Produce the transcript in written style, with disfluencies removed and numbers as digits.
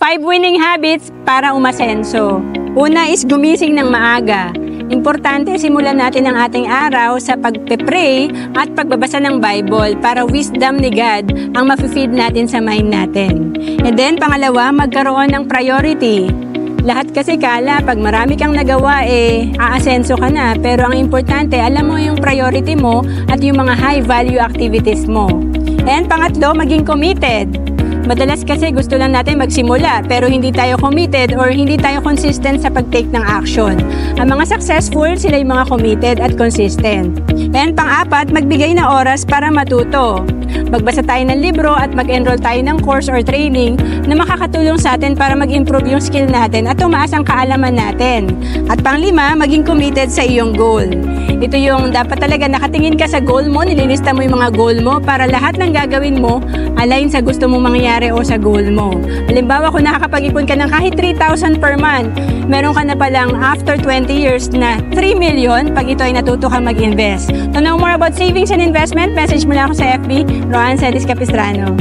5 winning habits para umasenso. Una is gumising ng maaga. Importante simulan natin ang ating araw sa pagpe-pray at pagbabasa ng Bible para wisdom ni God ang mafe-feed natin sa mind natin. And then pangalawa, magkaroon ng priority. Lahat kasi kala pag marami kang nagawa aasenso ka na, pero ang importante alam mo yung priority mo at yung mga high value activities mo. And pangatlo, maging committed. Madalas kasi gusto lang natin magsimula pero hindi tayo committed or hindi tayo consistent sa pag-take ng action. Ang mga successful, sila yung mga committed at consistent. And pang-apat, magbigay na oras para matuto. Magbasa tayo ng libro at mag-enroll tayo ng course or training na makakatulong sa atin para mag-improve yung skill natin at tumaas ang kaalaman natin. At pang-lima, maging committed sa iyong goal. Ito yung dapat talaga nakatingin ka sa goal mo, nililista mo yung mga goal mo para lahat ng gagawin mo align sa gusto mong mangyari o sa goal mo. Halimbawa, kung nakakapag-ipon ka ng kahit 3,000 per month, meron ka na palang after 20 years na 3 million pag ito ay natuto kang mag-invest. To know more about savings and investment, message mo lang ako sa FB, Roan Celis Capistrano.